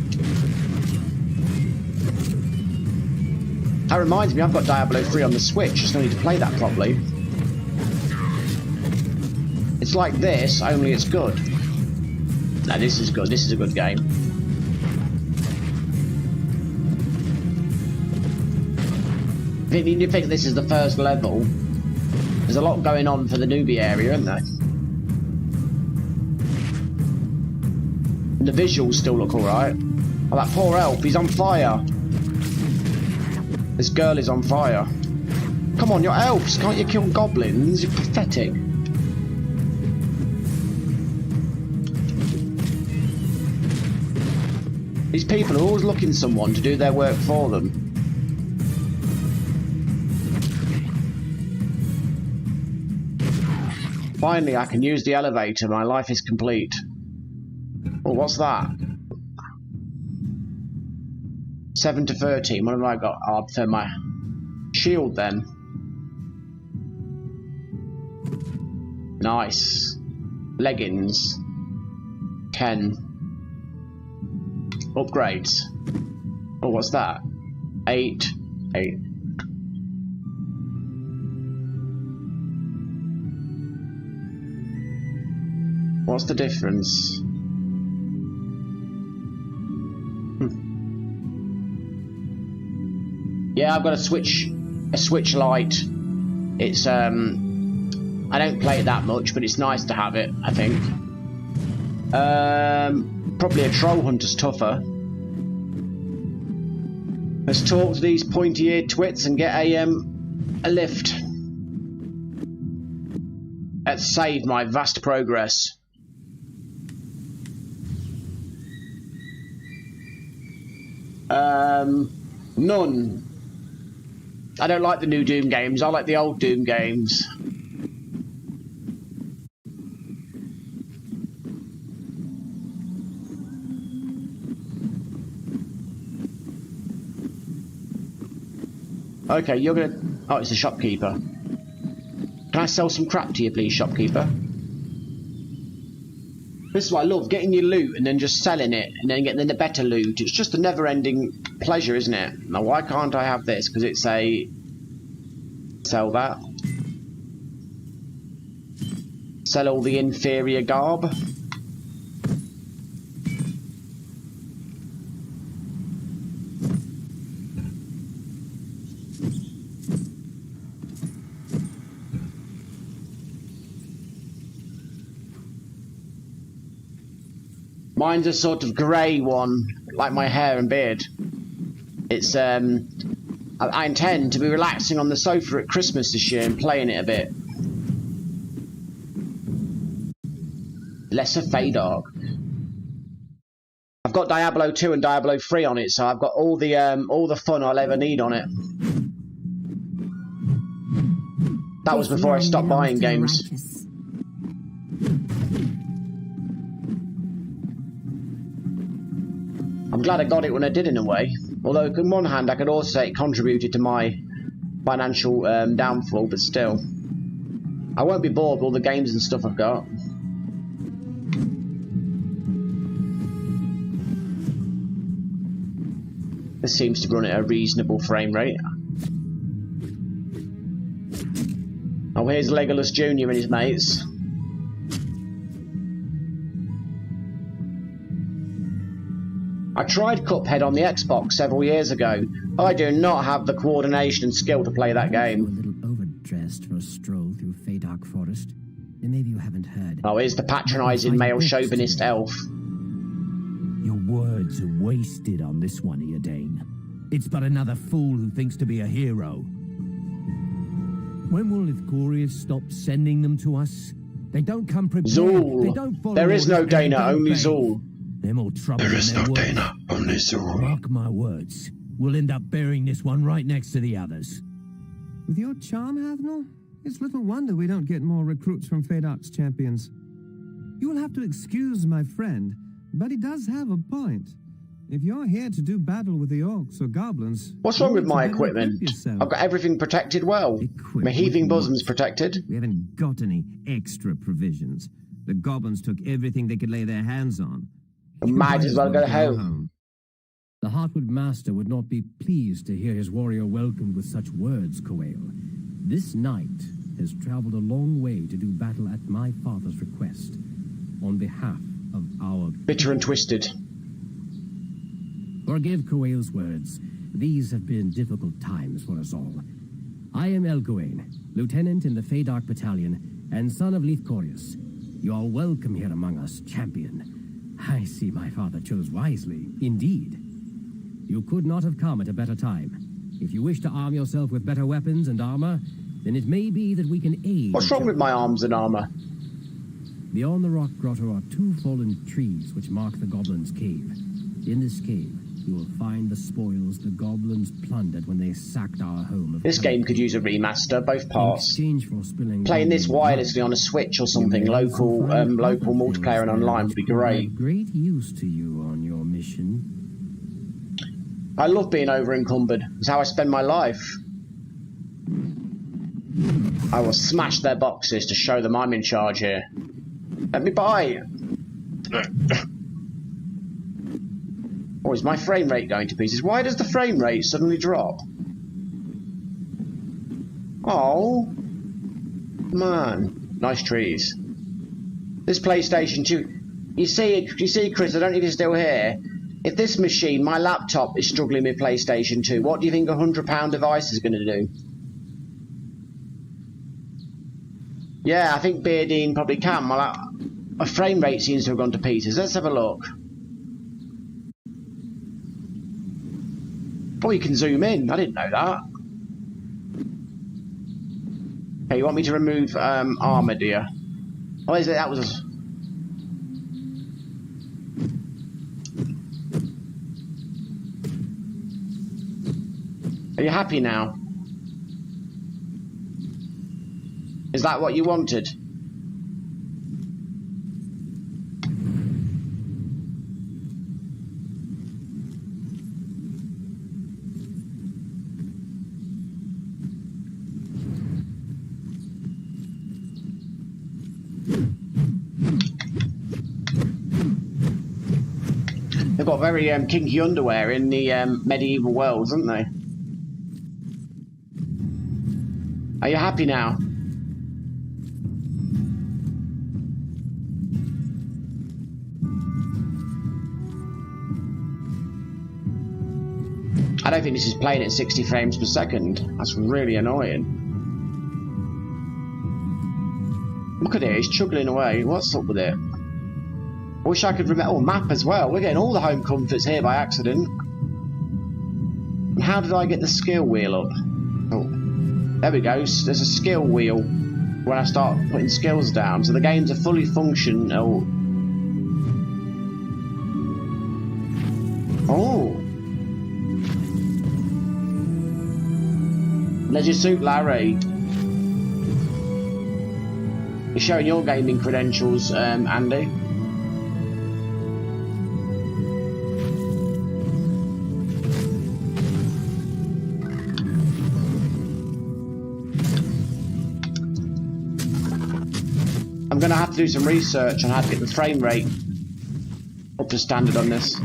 That reminds me, I've got Diablo 3 on the Switch. I still need to play that properly. It's like this, only it's good. No, this is good. This is a good game. You think this is the first level? There's a lot going on for the newbie area, isn't there? And the visuals still look alright. Oh, that poor elf, he's on fire. This girl is on fire. Come on, you're elves. Can't you kill goblins? You're pathetic. These people are always looking for someone to do their work for them. Finally, I can use the elevator. My life is complete. Oh, what's that? 7 to 13. What have I got? I'll prefer my shield then. Nice. Leggings. 10. Upgrades. Oh, what's that? 8. 8. What's the difference? Yeah, I've got a switch light. It's I don't play it that much, but it's nice to have it, I think. Probably a troll hunter's tougher. Let's talk to these pointy-eared twits and get a lift. Let's save my vast progress. None. I don't like the new Doom games. I like the old Doom games. Okay, you're gonna... Oh, it's the shopkeeper. Can I sell some crap to you, please, shopkeeper? This is what I love, getting your loot and then just selling it and then getting the better loot. It's just a never-ending pleasure, isn't it? Now, why can't I have this? Because it's a... Sell that. Sell all the inferior garb. Mine's a sort of grey one, like my hair and beard. It's, I intend to be relaxing on the sofa at Christmas this year and playing it a bit. Lesser Fadog. I've got Diablo 2 and Diablo 3 on it, so I've got all the fun I'll ever need on it. That was before I stopped buying games. I'm glad I got it when I did in a way. Although on one hand I could also say it contributed to my financial downfall, but still. I won't be bored with all the games and stuff I've got. This seems to run at a reasonable frame rate. Oh, here's Legolas Jr. and his mates. I tried Cuphead on the Xbox several years ago. I do not have the coordination and skill to play that game. A little overdressed for a stroll through Fadok Forest. And maybe you haven't heard. Oh, here's the patronising male chauvinist elf. Your words are wasted on this one, Eodane. It's but another fool who thinks to be a hero. When will Ithgorius stop sending them to us? They don't come prepared. Zool. They don't follow There is no orders, Dana, they don't only obey. Zool. They're more trouble There is than no they're worth. Dana, only Zool. Mark my words. We'll end up burying this one right next to the others. With your charm, Hathnal, it's little wonder we don't get more recruits from Fadok's champions. You will have to excuse my friend, but he does have a point. If you're here to do battle with the orcs or goblins... What's wrong with you need my to better equipment? equip yourself. I've got everything protected well. Equip My heaving with bosom's what? protected. We haven't got any extra provisions. The goblins took everything they could lay their hands on. I You might as well go home. The Heartwood Master would not be pleased to hear his warrior welcomed with such words, Coel. This knight has traveled a long way to do battle at my father's request, on behalf of our... Bitter and twisted. Forgive Coel's words. These have been difficult times for us all. I am Elgawain, lieutenant in the Fadok Battalion, and son of Ithgorius. You are welcome here among us, champion. I see my father chose wisely, indeed. You could not have come at a better time. If you wish to arm yourself with better weapons and armor, then it may be that we can aid... What's wrong with my arms and armor? Beyond the rock grotto are 2 fallen trees which mark the goblins' cave. In this cave, you will find the spoils the goblins plundered when they sacked our home. This game could use a remaster, both In parts. exchange for spilling Playing this goblin wirelessly on a Switch or something, You may also local find local other multiplayer and things online would that be will be great. of great use to you on your mission. I love being over encumbered. It's how I spend my life. I will smash their boxes to show them I'm in charge here. Let me buy. Oh, is my frame rate going to pieces? Why does the frame rate suddenly drop? Oh, man, nice trees. This PlayStation 2. You see, Chris. I don't know if you're still here. If this machine, my laptop, is struggling with PlayStation 2, what do you think a £100 device is going to do? Yeah, I think Beardine probably can. My frame rate seems to have gone to pieces. Let's have a look. Oh, you can zoom in. I didn't know that. Okay, you want me to remove armor, do you? Oh, is it? That was... Are you happy now? Is that what you wanted? They've got very kinky underwear in the medieval worlds, haven't they? Are you happy now? I don't think this is playing at 60 frames per second. That's really annoying. Look at it, it's chugging away. What's up with it? I wish I could remember. Oh, map as well. We're getting all the home comforts here by accident. And how did I get the skill wheel up? Oh, there we go. There's a skill wheel when I start putting skills down. So the games are fully functional. Oh. Leisure Suit Larry. You're showing your gaming credentials, Andy. I'm going to have to do some research on how to get the frame rate up to standard on this.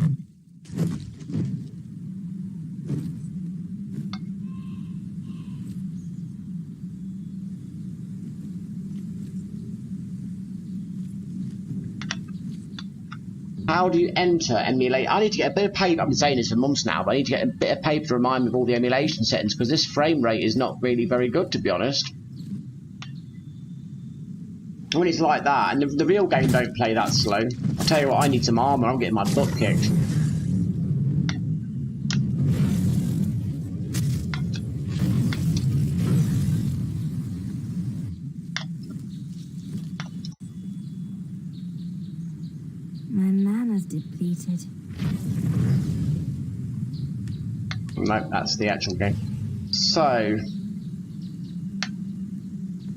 How do you enter emulate? I need to get a bit of paper. I've been saying this for months now, but I need to get a bit of paper to remind me of all the emulation settings, because this frame rate is not really very good, to be honest. When it's like that, and the real game don't play that slow. I'll tell you what, I need some armour. I'm getting my butt kicked. My mana's depleted. No, that's the actual game. So,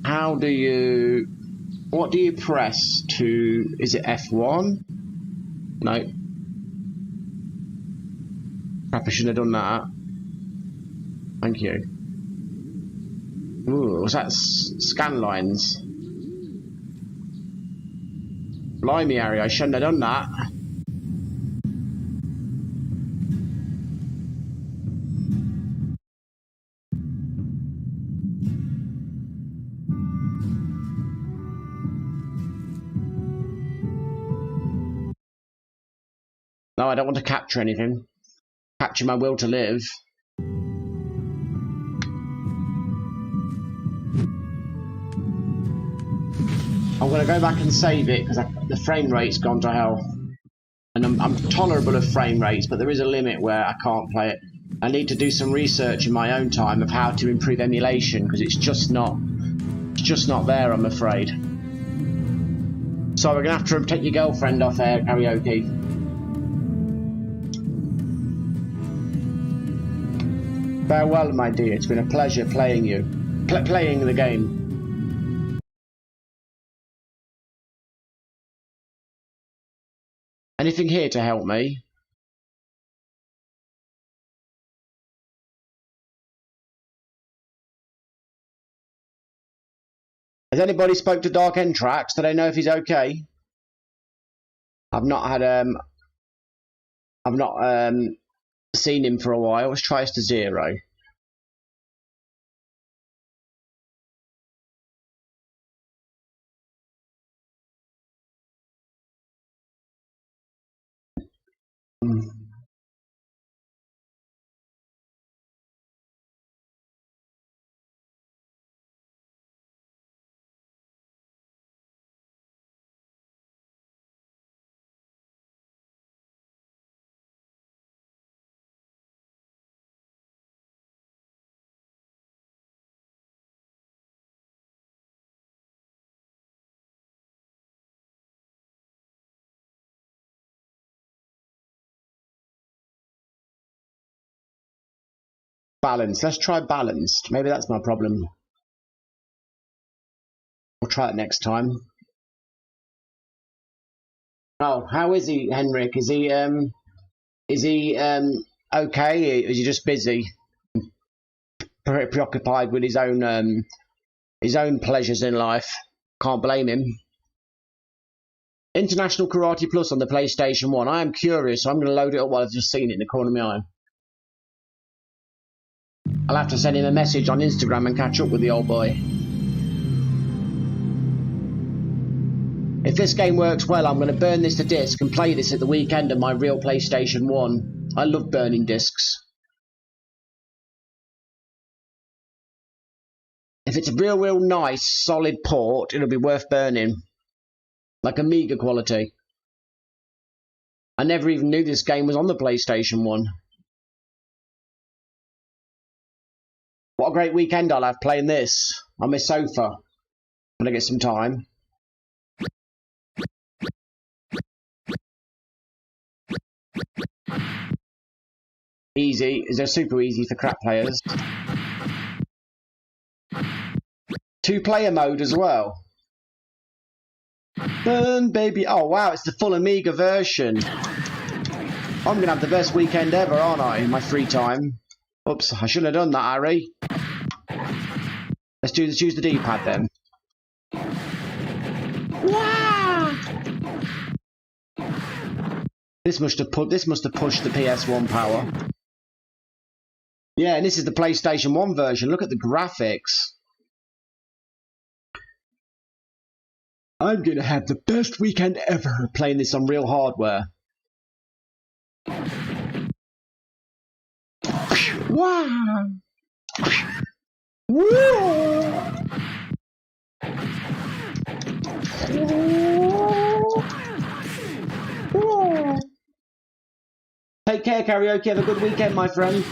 how do you... What do you press to... Is it F1? No. Perhaps I shouldn't have done that. Thank you. Ooh, was that scan lines? Blimey, Harry, I shouldn't have done that. No, I don't want to capture anything. Capture my will to live. I'm going to go back and save it because the frame rate's gone to hell. And I'm tolerable of frame rates, but there is a limit where I can't play it. I need to do some research in my own time of how to improve emulation, because it's just not there, I'm afraid. So we're going to have to take your girlfriend off air karaoke. Farewell, my dear. It's been a pleasure playing you. Playing the game. Anything here to help me? Has anybody spoke to Dark Entrax? Do they know if he's okay? I've not seen him for a while. Let's try us to 0. Balanced. Let's try balanced. Maybe that's my problem. We'll try it next time. Oh, how is he, Henrik? Is he okay? Is he just busy, preoccupied with his own pleasures in life? Can't blame him. International Karate Plus on the PlayStation 1. I am curious, so I'm going to load it up while I've just seen it in the corner of my eye. I'll have to send him a message on Instagram and catch up with the old boy. If this game works well, I'm going to burn this to disc and play this at the weekend of my real PlayStation 1. I love burning discs. If it's a real nice, solid port, it'll be worth burning. Like Amiga quality. I never even knew this game was on the PlayStation 1. What a great weekend I'll have playing this on my sofa when I get some time. Easy. Is there super easy for crap players? 2-player mode as well. Burn, baby. Oh, wow, it's the full Amiga version. I'm going to have the best weekend ever, aren't I, in my free time? Oops, I shouldn't have done that, Harry. Let's use the D-pad then. Wow! This must have pushed the PS1 power. Yeah, and this is the PlayStation 1 version. Look at the graphics. I'm going to have the best weekend ever playing this on real hardware. Wow! Woo! Take care, karaoke. Have a good weekend, my friend.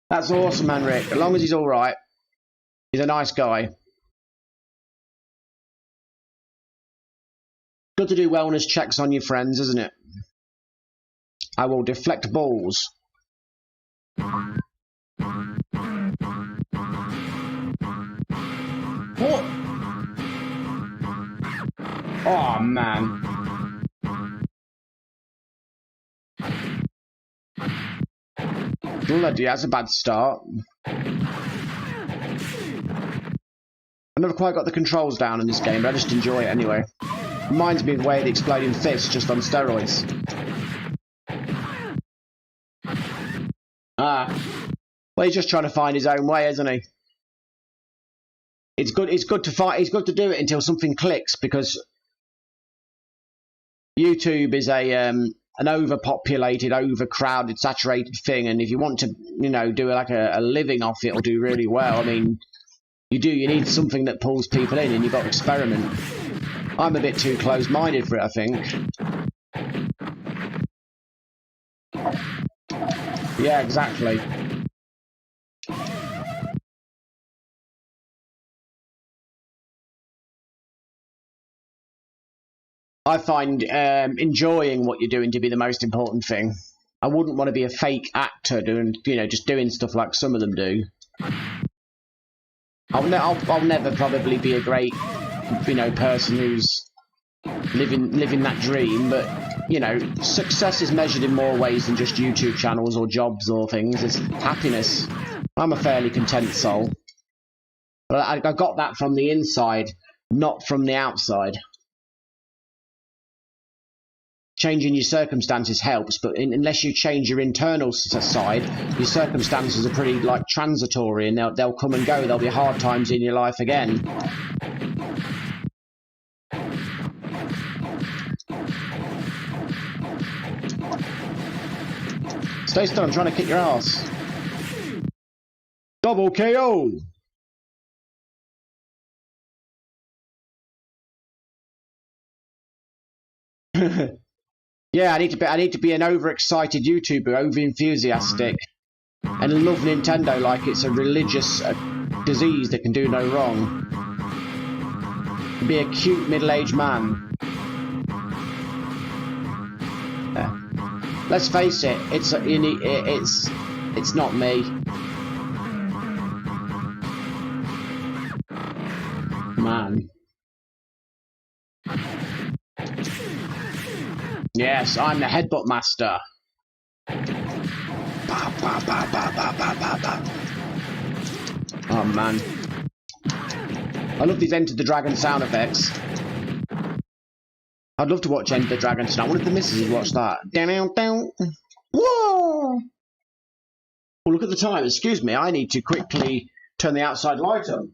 That's awesome, man, Rick. As long as he's all right. He's a nice guy. Good to do wellness checks on your friends, isn't it? I will deflect balls. What? Oh, man. Bloody, that's a bad start. I never quite got the controls down in this game, but I just enjoy it anyway. Reminds me of the way of the exploding fist, just on steroids. Well, he's just trying to find his own way, isn't he? It's good to fight. It's good to do it until something clicks, because YouTube is an overpopulated, overcrowded, saturated thing, and if you want to, do like a living off it or do really well, I mean, you need something that pulls people in, and you've got to experiment. I'm a bit too close-minded for it, I think. Yeah, exactly. I find enjoying what you're doing to be the most important thing. I wouldn't want to be a fake actor doing, just doing stuff like some of them do. I'll never probably be a great, person who's living that dream, but, success is measured in more ways than just YouTube channels or jobs or things. It's happiness. I'm a fairly content soul. But I got that from the inside, not from the outside. Changing your circumstances helps, but unless you change your internal side, your circumstances are pretty, transitory, and they'll come and go. There'll be hard times in your life again. Stay still, I'm trying to kick your ass. Double KO! Yeah, I need to be an overexcited YouTuber, over-enthusiastic, and love Nintendo like it's a religious disease that can do no wrong. Be a cute middle-aged man. Let's face it, it's not me. Man. Yes, I'm the headbutt master. Oh man. I love these Enter the Dragon sound effects. I'd love to watch Enter the Dragon tonight. I wonder if the missus has watched that. Down, down. Whoa! Well, look at the time. Excuse me, I need to quickly turn the outside light on.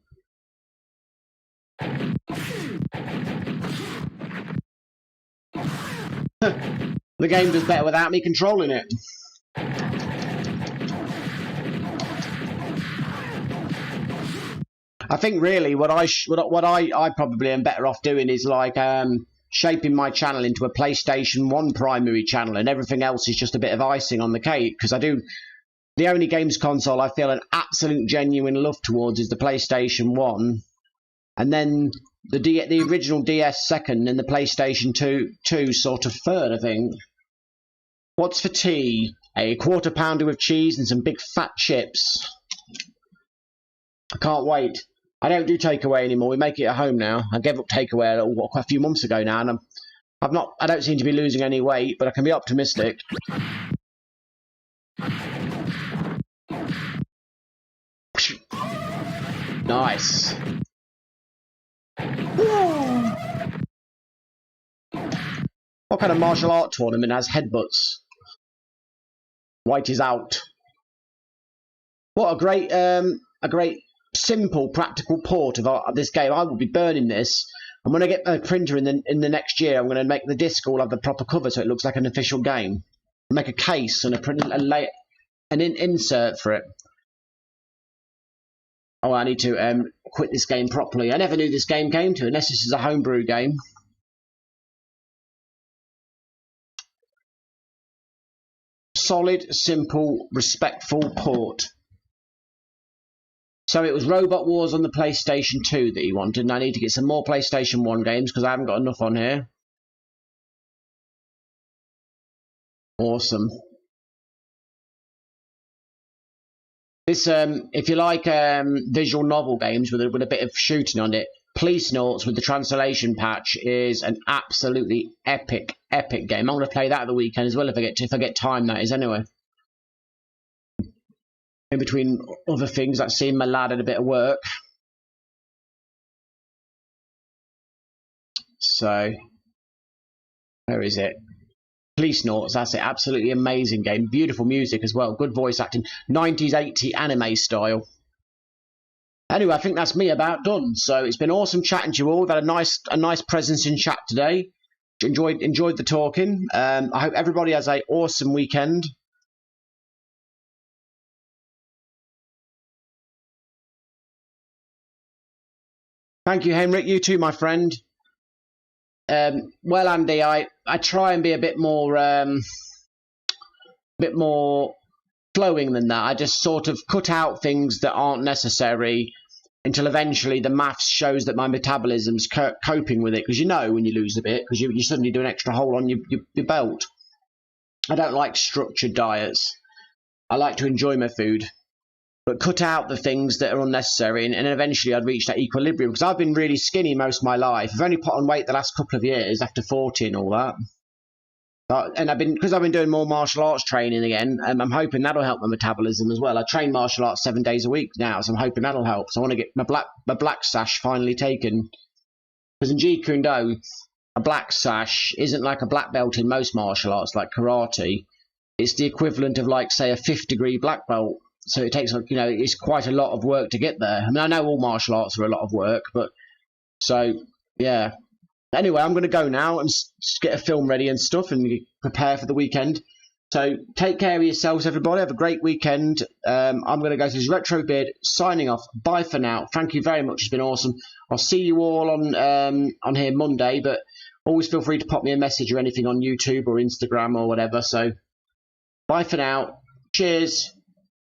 The game does better without me controlling it. I think really what I probably am better off doing is like shaping my channel into a PlayStation 1 primary channel, and everything else is just a bit of icing on the cake, because the only games console I feel an absolute genuine love towards is the PlayStation 1, and then the original DS second, and the PlayStation 2 sort of third, I think. What's for tea? A quarter pounder with cheese and some big fat chips. I can't wait. I don't do takeaway anymore. We make it at home now. I gave up takeaway quite a few months ago now, and I don't seem to be losing any weight, but I can be optimistic. Nice. What kind of martial art tournament has headbutts? White is out. What a great simple practical port of this game. I will be burning this, and when I get a printer in the next year, I'm going to make the disc all have the proper cover so it looks like an official game. Make a case and an insert for it. Oh, I need to quit this game properly. I never knew this game came to, unless this is a homebrew game. Solid, simple, respectful port. So it was Robot Wars on the PlayStation 2 that he wanted, and I need to get some more PlayStation 1 games because I haven't got enough on here. Awesome. This, if you like visual novel games with a bit of shooting on it, Police Notes with the translation patch is an absolutely epic game. I'm going to play that at the weekend as well if I get time, that is, anyway. In between other things, like seeing my lad at a bit of work. So, where is it? Police Notes, that's it. Absolutely amazing game. Beautiful music as well. Good voice acting. 90s, 80s anime style. Anyway, I think that's me about done. So it's been awesome chatting to you all. We've had a nice presence in chat today. Enjoyed the talking. I hope everybody has an awesome weekend. Thank you, Henrik. You too, my friend. Well, Andy, I try and be a bit more flowing than that. I just sort of cut out things that aren't necessary until eventually the maths shows that my metabolism's coping with it. Because you know when you lose a bit, because you suddenly do an extra hole on your belt. I don't like structured diets. I like to enjoy my food. But cut out the things that are unnecessary, and eventually I'd reach that equilibrium, because I've been really skinny most of my life. I've only put on weight the last couple of years after 40 and all that. And because I've been doing more martial arts training again, and I'm hoping that'll help my metabolism as well. I train martial arts 7 days a week now, so I'm hoping that'll help. So I want to get my black sash finally taken. Because in Jeet Kune Do, a black sash isn't like a black belt in most martial arts, like karate. It's the equivalent of, like, say, a 5th degree black belt. So it takes, you know, it's quite a lot of work to get there. I mean, I know all martial arts are a lot of work, but so, yeah. Anyway, I'm going to go now and get a film ready and stuff and prepare for the weekend. So take care of yourselves, everybody. Have a great weekend. I'm going to go to this Retro Beard signing off. Bye for now. Thank you very much. It's been awesome. I'll see you all on here Monday, but always feel free to pop me a message or anything on YouTube or Instagram or whatever. So bye for now. Cheers.